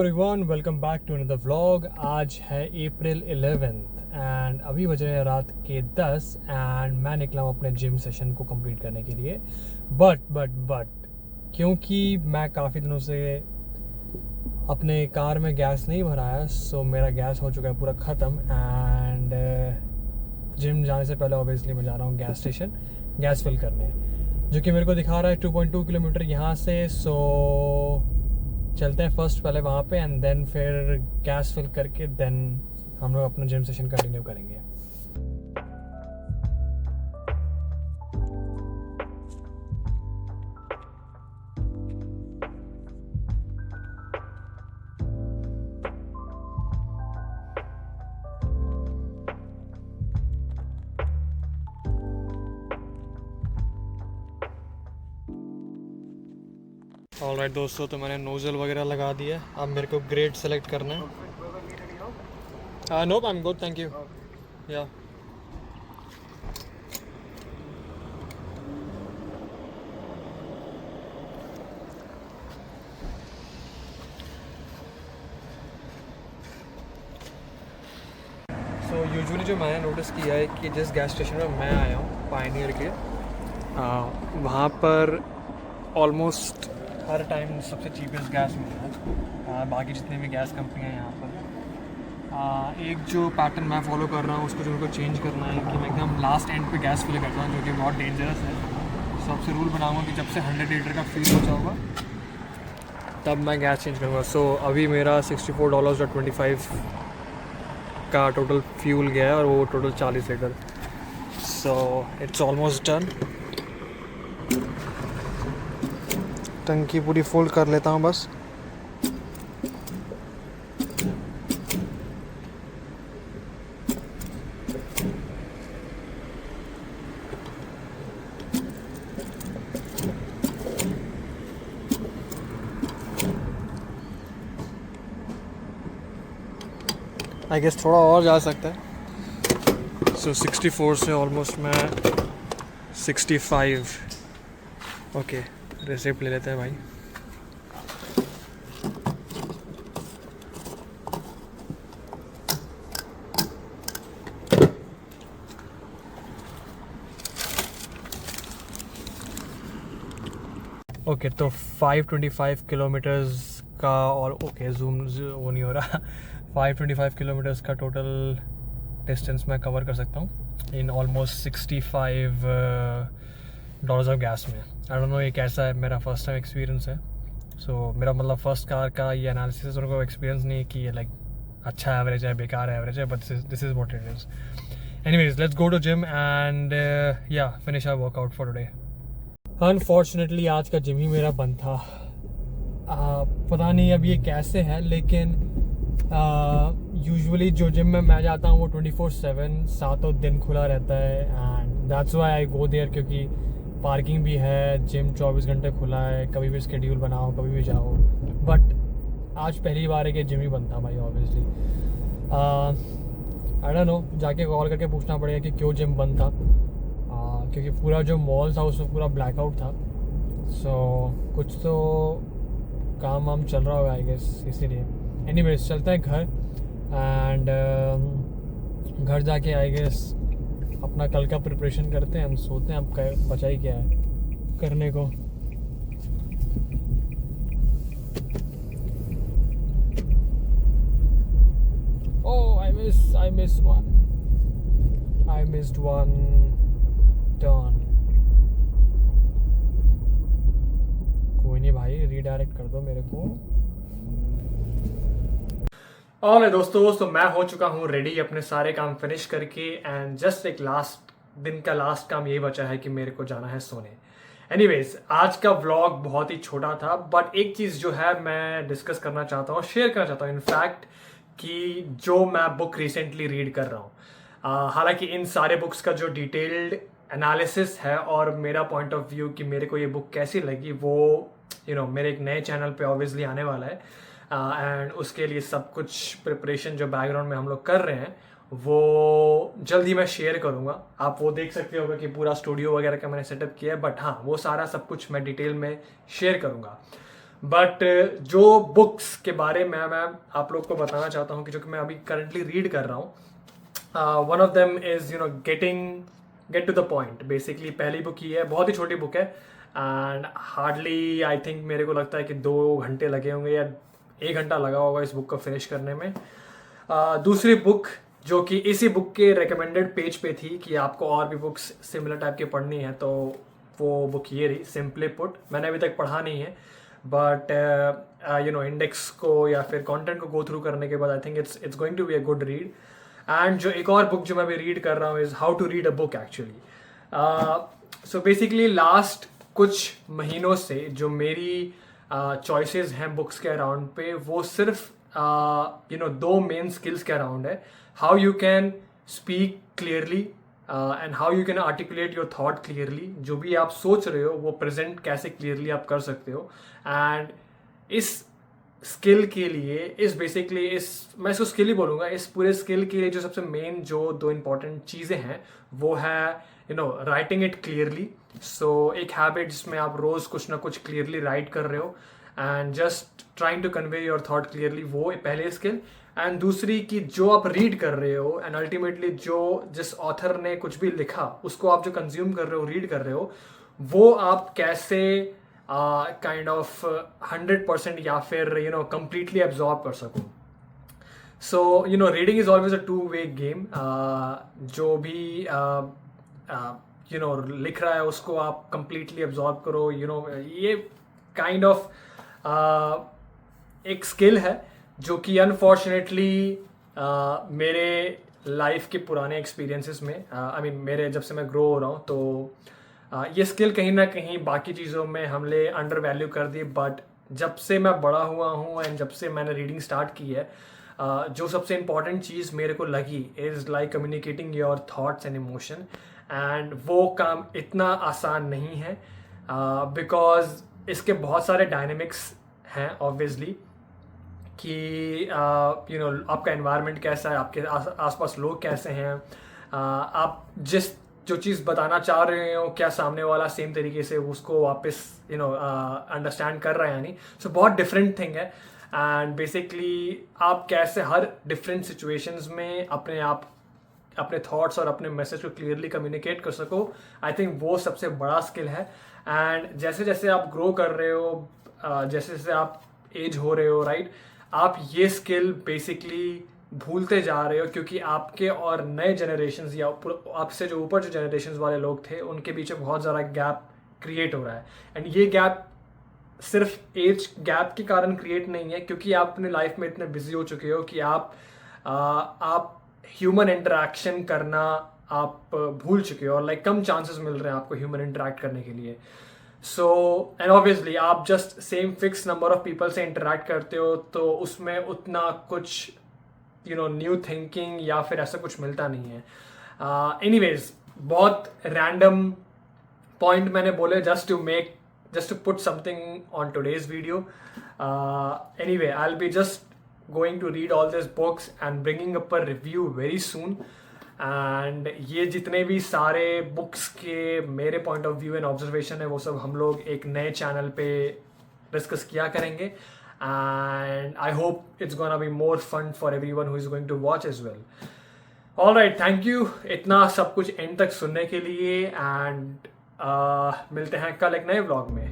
Everyone welcome back to another vlog. आज है अप्रैल 11th and अभी बज रहे हैं रात के 10 एंड मैं निकला हूँ अपने जिम सेशन को कंप्लीट करने के लिए। बट क्योंकि मैं काफ़ी दिनों से अपने कार में गैस नहीं भराया, सो मेरा गैस हो चुका है पूरा ख़त्म एंड जिम जाने से पहले ऑब्वियसली मैं जा रहा हूँ गैस स्टेशन गैस फिल करने, जो कि मेरे को दिखा रहा है 2.2 किलोमीटर यहाँ से। सो चलते हैं फर्स्ट पहले वहाँ पे एंड देन फिर गैस फिल करके देन हम लोग अपना जिम सेशन कंटिन्यू करेंगे। ऑलराइट दोस्तों, तो मैंने नोज़ल वगैरह लगा दिया है। अब मेरे को ग्रेड सेलेक्ट करना है। No I am good, thank you. Yeah so usually जो मैंने नोटिस किया है कि जिस गैस स्टेशन में मैं आया हूँ पायनियर के, वहाँ पर ऑलमोस्ट हर टाइम सबसे चीपेस्ट गैस मिलता है। बाकी जितने भी गैस कंपनियाँ हैं यहाँ पर, एक जो पैटर्न मैं फॉलो कर रहा हूँ उसको जो मेरे को चेंज करना है कि मैं एकदम लास्ट एंड पे गैस फिल करता हूँ, जो कि बहुत डेंजरस है। सबसे रूल बनाऊँगा कि जब से 100 लीटर का फ्यूल बचा होगा तब मैं गैस चेंज करूँगा। सो अभी मेरा $64.25 का टोटल फ्यूल गया है और वो total 40 litre. So it's almost done. टंकी पूरी फुल कर लेता हूँ बस। आई गेस थोड़ा और जा सकता है। सो 64 से ऑलमोस्ट मैं 65। ओके, रेसिप्ट ले लेते हैं भाई। ओके, तो 525 किलोमीटर्स का और ओके जूम वो नहीं हो रहा 525 किलोमीटर्स का टोटल डिस्टेंस मैं कवर कर सकता हूँ इन ऑलमोस्ट $65 ऑफ गैस में। आई डोंट नो ये कैसा है, मेरा फर्स्ट टाइम एक्सपीरियंस है। सो मेरा मतलब फर्स्ट कार का ये एनालिसिस उनको एक्सपीरियंस नहीं कि ये लाइक अच्छा एवरेज है बेकार एवरेज है, but this is what it is. Anyways let's go to gym and yeah finish our workout for today. Unfortunately आज का जिम ही मेरा बंद था। पता नहीं अब ये कैसे है, लेकिन यूजुअली जो जिम में मैं जाता हूँ वो 24/7 सातों दिन खुला रहता है and that's why I go there, क्योंकि पार्किंग भी है, जिम 24 घंटे खुला है, कभी भी स्केड्यूल बनाओ कभी भी जाओ। बट आज पहली बार है कि जिम ही बंद था भाई ऑब्वियसली। आई डोंट नो, जाके कॉल करके पूछना पड़ेगा कि क्यों जिम बंद था, क्योंकि पूरा जो मॉल था उसमें पूरा ब्लैकआउट था। सो कुछ तो काम वाम चल रहा होगा आई गेस, इसीलिए। एनीवेज चलते हैं घर एंड घर जाके आई गेस अपना कल का प्रिपरेशन करते हैं, हम सोते हैं। अब बचा ही क्या है करने को। ओह आई मिस्ड वन टर्न। कोई नहीं भाई, रीडायरेक्ट कर दो मेरे को। और दोस्तों, तो मैं हो चुका हूँ रेडी अपने सारे काम फिनिश करके एंड जस्ट एक लास्ट दिन का लास्ट काम यही बचा है कि मेरे को जाना है सोने। एनीवेज आज का व्लॉग बहुत ही छोटा था, बट एक चीज़ जो है मैं डिस्कस करना चाहता हूँ, शेयर करना चाहता हूँ इनफैक्ट, कि जो मैं बुक रिसेंटली रीड कर रहा हूँ। हालांकि इन सारे बुक्स का जो डिटेल्ड एनालिसिस है और मेरा पॉइंट ऑफ व्यू कि मेरे को ये बुक कैसी लगी, वो मेरे एक नए चैनल पे ऑब्वियसली आने वाला है एंड उसके लिए सब कुछ प्रिपरेशन जो बैकग्राउंड में हम लोग कर रहे हैं वो जल्द ही मैं शेयर करूँगा। आप वो देख सकते होगा कि पूरा स्टूडियो वगैरह का मैंने सेटअप किया है, बट हाँ वो सारा सब कुछ मैं डिटेल में शेयर करूँगा। बट जो बुक्स के बारे में मैं आप लोग को बताना चाहता हूँ कि जो कि मैं अभी करंटली रीड कर रहा हूँ, one of them is get to the point. Basically पहली बुक ही है, बहुत ही छोटी बुक है एंड हार्डली आई थिंक मेरे को लगता है कि 2 घंटे लगे होंगे या 1 घंटा लगा होगा इस बुक को फिनिश करने में। दूसरी बुक जो कि इसी बुक के रिकमेंडेड पेज पे थी कि आपको और भी बुक्स सिमिलर टाइप की पढ़नी है, तो वो बुक ये रही, सिंपली पुट। मैंने अभी तक पढ़ा नहीं है बट इंडेक्स को या फिर कंटेंट को गो थ्रू करने के बाद I think it's going to be a good read. And जो एक और बुक जो मैं अभी रीड कर रहा हूँ is how to read a book actually. So basically last कुछ महीनों से जो मेरी चॉइसेस हैं बुक्स के अराउंड पे, वो सिर्फ 2 मेन स्किल्स के अराउंड है। How you can speak clearly and how you can articulate your thought clearly. जो भी आप सोच रहे हो वो प्रेजेंट कैसे क्लियरली आप कर सकते हो। एंड इस स्किल के लिए मैं इसको स्किल ही बोलूँगा, इस पूरे स्किल के लिए जो सबसे मेन जो 2 इंपॉर्टेंट चीज़ें हैं वो है राइटिंग इट क्लियरली। सो एक हैबिट जिसमें आप रोज़ कुछ ना कुछ क्लियरली राइट कर रहे हो and just trying to convey your thought clearly, वो पहले स्किल। एंड दूसरी कि जो आप रीड कर रहे हो एंड अल्टीमेटली जिस ऑथर ने कुछ भी लिखा उसको आप जो कंज्यूम कर रहे हो, रीड कर रहे हो, वो आप कैसे काइंड ऑफ 100% या फिर कंप्लीटली एब्जॉर्ब कर सको। So reading is always a 2-way game. जो भी लिख रहा है उसको आप कंप्लीटली एब्जॉर्ब करो। ये काइंड ऑफ एक स्किल है जो कि अनफॉर्चुनेटली मेरे लाइफ के पुराने एक्सपीरियंसेस में मेरे जब से मैं ग्रो हो रहा हूँ तो ये स्किल कहीं ना कहीं बाकी चीज़ों में हमने अंडर वैल्यू कर दी। बट जब से मैं बड़ा हुआ हूँ एंड जब से मैंने रीडिंग स्टार्ट की है, जो सबसे इम्पॉर्टेंट चीज़ मेरे को लगी is like communicating your thoughts and emotion. And वो काम इतना आसान नहीं है बिकॉज इसके बहुत सारे डायनेमिक्स हैं ऑब्वियसली कि आपका एनवायरनमेंट कैसा है, आपके आसपास लोग कैसे हैं, आप जो चीज़ बताना चाह रहे हो क्या सामने वाला सेम तरीके से उसको वापस अंडरस्टैंड कर रहा है या नहीं। सो बहुत डिफरेंट थिंग है। एंड बेसिकली आप कैसे हर डिफरेंट सिचुएशंस में अपने थॉट्स और अपने मैसेज को क्लियरली कम्युनिकेट कर सको, आई थिंक वो सबसे बड़ा स्किल है। एंड जैसे जैसे आप ग्रो कर रहे हो, जैसे जैसे आप एज हो रहे हो, राइट, आप ये स्किल बेसिकली भूलते जा रहे हो क्योंकि आपके और नए जनरेशन्स या आपसे जो ऊपर जो जनरेशन्स वाले लोग थे उनके बीच में बहुत ज़्यादा गैप क्रिएट हो रहा है। एंड ये गैप सिर्फ एज गैप के कारण क्रिएट नहीं है क्योंकि आप अपने लाइफ में इतने बिजी हो चुके हो कि आप ह्यूमन इंटरेक्शन करना आप भूल चुके हो और लाइक कम चांसेस मिल रहे हैं आपको ह्यूमन इंटरेक्ट करने के लिए। सो एंड ऑब्वियसली आप just same fix number of people से इंटरेक्ट करते हो तो उसमें उतना कुछ न्यू थिंकिंग या फिर ऐसा कुछ मिलता नहीं है। एनीवेज बहुत रैंडम पॉइंट मैंने बोले just to put something on today's video. Anyway, I'll be just going to read all these books and bringing up a review very soon. And ये जितने भी सारे बुक्स के मेरे point of view and observation है वो सब हम लोग एक नए चैनल पे डिस्कस किया करेंगे। And I hope it's gonna be more fun for everyone who is going to watch as well. All right, thank you इतना सब कुछ एंड तक सुनने के लिए एंड मिलते हैं कल एक नए व्लॉग में।